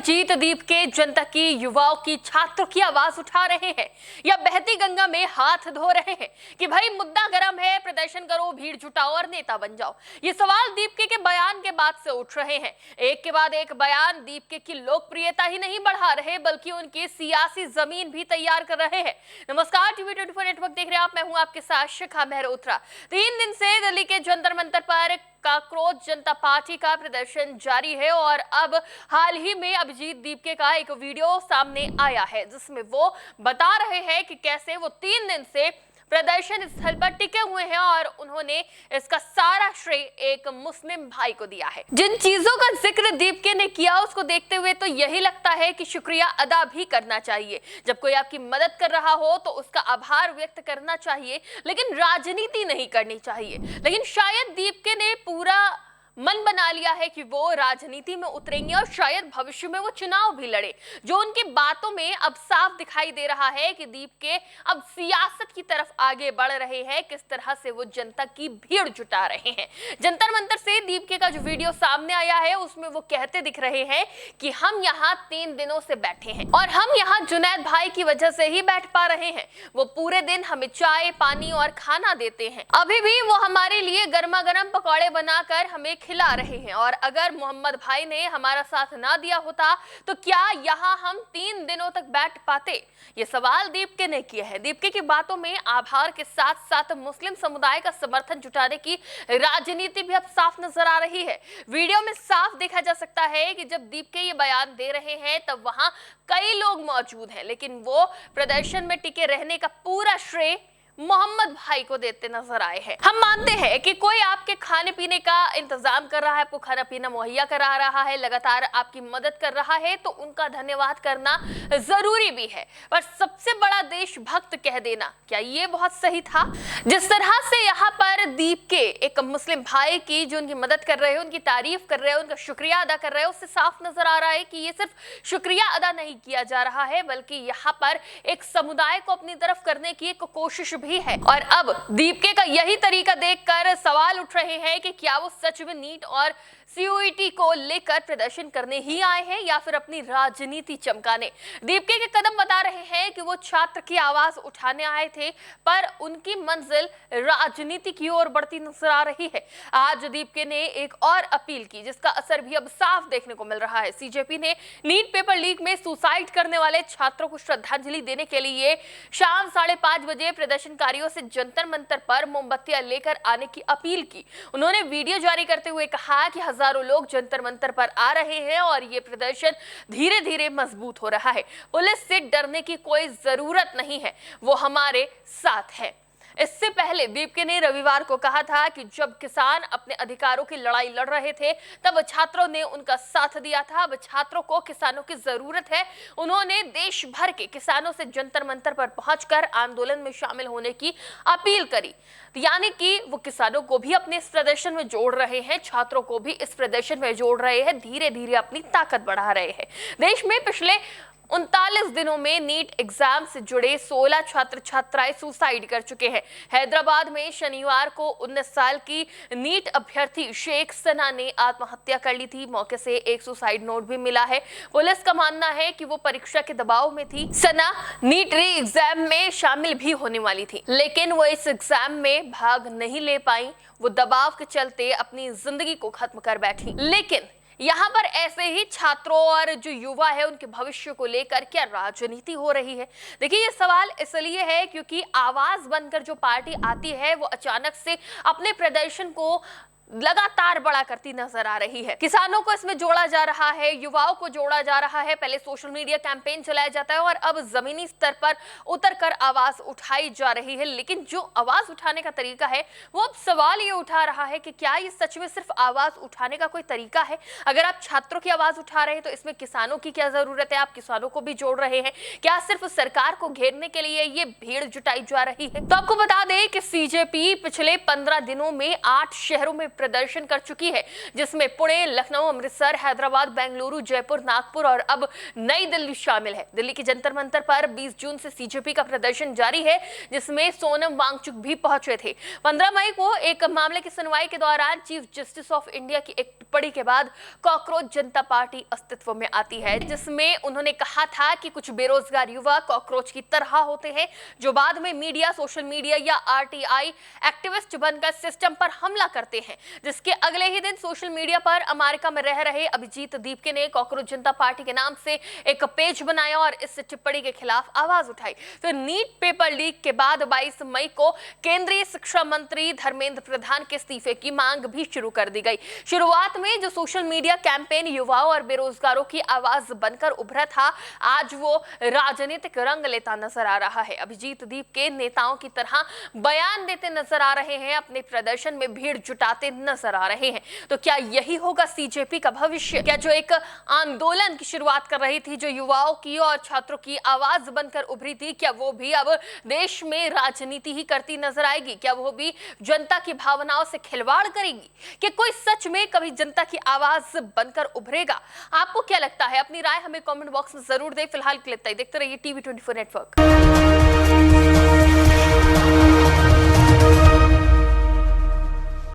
अभिजीत दीप के जनता की, युवाओं की, छात्रों की आवाज उठा रहे हैं या बहती गंगा में हाथ धो रहे हैं कि भाई मुद्दा गर्म है, प्रदर्शन करो, भीड़ जुटाओ और नेता बन जाओ। ये सवाल दीपके के बयान के बाद से उठ रहे हैं। एक के बाद एक बयान दीपके की लोकप्रियता ही नहीं बढ़ा रहे बल्कि उनकी सियासी जमीन भी तैयार कर रहे हैं। नमस्कार, टीवी 24 नेटवर्क देख रहे हैं आप, मैं हूं आपके साथ शिखा मेहरोत्रा। 3 दिन से दिल्ली के जंतर मंतर पर काकरोच जनता पार्टी का प्रदर्शन जारी है और अब हाल ही में अभिजीत दीपके का एक वीडियो सामने आया है जिसमें वो बता रहे हैं कि कैसे वो 3 दिन से प्रदर्शन स्थल पर टिके हुए हैं और उन्होंने इसका सारा श्रेय एक मुस्लिम भाई को दिया है। जिन चीजों का जिक्र दीपके ने किया उसको देखते हुए तो यही लगता है कि शुक्रिया अदा भी करना चाहिए। जब कोई आपकी मदद कर रहा हो तो उसका आभार व्यक्त करना चाहिए, लेकिन राजनीति नहीं करनी चाहिए। लेकिन शायद दीपके ने पूरा मन बना लिया है कि वो राजनीति में उतरेंगे और शायद भविष्य में वो चुनाव भी लड़े। जो उनकी बातों में अब साफ दिखाई दे रहा है कि दीपके अब सियासत की तरफ आगे बढ़ रहे हैं, किस तरह से वो जनता की भीड़ जुटा रहे हैं। जंतर मंतर से दीपके का जो वीडियो सामने आया है उसमें वो कहते दिख रहे हैं कि हम यहाँ 3 दिनों से बैठे हैं और हम यहाँ जुनैद भाई की वजह से ही बैठ पा रहे हैं। वो पूरे दिन हमें चाय, पानी और खाना देते हैं। अभी भी वो हमारे लिए गर्मा गर्म पकौड़े बनाकर हमें खिला रहे हैं और अगर मोहम्मद भाई ने हमारा साथ ना दिया होता तो क्या यहाँ हम 3 दिनों तक बैठ पाते? ये सवाल दीपके ने किया है। दीपके की बातों में आभार के साथ साथ मुस्लिम समुदाय का समर्थन जुटाने की राजनीति भी अब साफ नजर आ रही है। वीडियो में साफ देखा जा सकता है कि जब दीपके ये बयान दे रहे हैं तब वहां कई लोग मौजूद हैं, लेकिन वो प्रदर्शन में टिके रहने का पूरा श्रेय मोहम्मद भाई को देते नजर आए हैं। हम मानते हैं कि कोई आपके खाने पीने का इंतजाम कर रहा है, आपको खाना पीना मुहैया करा रहा है, लगातार आपकी मदद कर रहा है तो उनका धन्यवाद करना जरूरी भी है। पर सबसे बड़ा देशभक्त कह देना, क्या ये बहुत सही था? जिस तरह से यहाँ पर दीपके एक मुस्लिम भाई की जो उनकी मदद कर रहे हैं, उनकी तारीफ कर रहे हैं, उनका शुक्रिया अदा कर रहे हैं, उससे साफ नजर आ रहा है कि ये सिर्फ शुक्रिया अदा नहीं किया जा रहा है बल्कि यहाँ पर एक समुदाय को अपनी तरफ करने की एक कोशिश भी है। और अब दीपके का यही तरीका देखकर सवाल उठ रहे हैं कि क्या वो सच में नीट और सीयूईटी को लेकर प्रदर्शन करने ही आए हैं या फिर अपनी राजनीति चमकाने। दीपके के कदम बता रहे हैं कि वो छात्र की आवाज उठाने आए थे पर उनकी मंजिल राजनीति की ओर बढ़ती नजर आ रही है। आज दीपके ने एक और अपील की जिसका असर भी अब साफ देखने को मिल रहा है। सीजेपी ने नीट पेपर लीक में सुसाइड करने वाले छात्रों को श्रद्धांजलि देने के लिए शाम 5:30 बजे प्रदर्शनकारियों से जंतर मंतर पर मोमबत्तियां लेकर आने की अपील की। उन्होंने वीडियो जारी करते हुए कहा कि हजारों लोग जंतर मंतर पर आ रहे हैं और ये प्रदर्शन धीरे धीरे मजबूत हो रहा है। पुलिस से डरने की कोई जरूरत नहीं है, वो हमारे साथ है। इससे पहले दीपके ने रविवार को कहा था कि जब किसान अपने अधिकारों की लड़ाई लड़ रहे थे तब छात्रों ने उनका साथ दिया था। अब छात्रों को किसानों की जरूरत है। उन्होंने देश भर के किसानों से जंतर मंतर पर पहुंचकर आंदोलन में शामिल होने की अपील करी, यानी कि वो किसानों को भी अपने इस प्रदर्शन में जोड़ रहे हैं, छात्रों को भी इस प्रदर्शन में जोड़ रहे हैं, धीरे धीरे अपनी ताकत बढ़ा रहे हैं। देश में पिछले 39 दिनों में नीट एग्जाम से जुड़े 16 छात्र छात्राएं सुसाइड कर चुके हैं। हैदराबाद में शनिवार को 19 साल की नीट अभ्यर्थी शेख सना ने आत्महत्या कर ली थी। मौके से एक सुसाइड नोट भी मिला है। पुलिस का मानना है कि वो परीक्षा के दबाव में थी। सना नीट री एग्जाम में शामिल भी होने वाली थी लेकिन वो इस एग्जाम में भाग नहीं ले पाई। वो दबाव के चलते अपनी जिंदगी को खत्म कर बैठी। लेकिन यहाँ पर ऐसे ही छात्रों और जो युवा है उनके भविष्य को लेकर क्या राजनीति हो रही है? देखिए, ये सवाल इसलिए है क्योंकि आवाज बनकर जो पार्टी आती है वो अचानक से अपने प्रदर्शन को लगातार बड़ा करती नजर आ रही है। किसानों को इसमें जोड़ा जा रहा है, युवाओं को जोड़ा जा रहा है। पहले सोशल मीडिया कैंपेन चलाया जाता है और अब जमीनी स्तर पर उतरकर आवाज उठाई जा रही है। लेकिन जो आवाज उठाने का तरीका है वो अब सवाल ये उठा रहा है कि क्या ये सच में सिर्फ आवाज उठाने का कोई तरीका है? अगर आप छात्रों की आवाज उठा रहे हैं तो इसमें किसानों की क्या जरूरत है? आप किसानों को भी जोड़ रहे हैं। क्या सिर्फ सरकार को घेरने के लिए ये भीड़ जुटाई जा रही है? तो आपको बता दें कि सीजेपी पिछले 15 दिनों में 8 शहरों में प्रदर्शन कर चुकी है, जिसमें पुणे, लखनऊ, अमृतसर, हैदराबाद, बेंगलुरु, जयपुर, नागपुर और अब नई दिल्ली शामिल है। दिल्ली के जंतर मंतर पर 20 जून से सीजेपी का प्रदर्शन जारी है जिसमें सोनम वांगचुक भी पहुंचे थे। 15 मई को एक मामले की सुनवाई के दौरान चीफ जस्टिस ऑफ इंडिया की एक टिप्पणी के बाद कॉकरोच जनता पार्टी अस्तित्व में आती है, जिसमें उन्होंने कहा था कि कुछ बेरोजगार युवा कॉकरोच की तरह होते हैं जो बाद में मीडिया, सोशल मीडिया या आरटीआई एक्टिविस्ट बनकर सिस्टम पर हमला करते हैं। जिसके अगले ही दिन सोशल मीडिया पर अमेरिका में रह रहे अभिजीत दीपके ने कॉकरोच जनता पार्टी के नाम से एक पेज बनाया और इस टिप्पणी के खिलाफ आवाज उठाई। फिर नीट पेपर लीक के बाद 22 मई को केंद्रीय शिक्षा मंत्री धर्मेंद्र प्रधान के इस्तीफे की मांग भी शुरू कर दी गई। शुरुआत में जो सोशल मीडिया कैंपेन युवाओं और बेरोजगारों की आवाज बनकर उभरा था, आज वो राजनीतिक रंग लेता नजर आ रहा है। अभिजीत दीपके नेताओं की तरह बयान देते नजर आ रहे हैं, अपने प्रदर्शन में भीड़ जुटाते नजर आ रहे हैं। तो क्या यही होगा सीजेपी का भविष्य? क्या जो एक आंदोलन की शुरुआत कर रही थी, जो युवाओं की और छात्रों की आवाज बनकर उभरी थी, क्या वो भी अब देश में राजनीति ही करती नजर आएगी? क्या वो भी जनता की भावनाओं से खिलवाड़ करेगी? कि कोई सच में कभी जनता की आवाज बनकर उभरेगा? आपको क्या लगता है? अपनी राय हमें कमेंट बॉक्स में जरूर दें। फिलहाल के लिए देखते रहिए टीवी 24 नेटवर्क।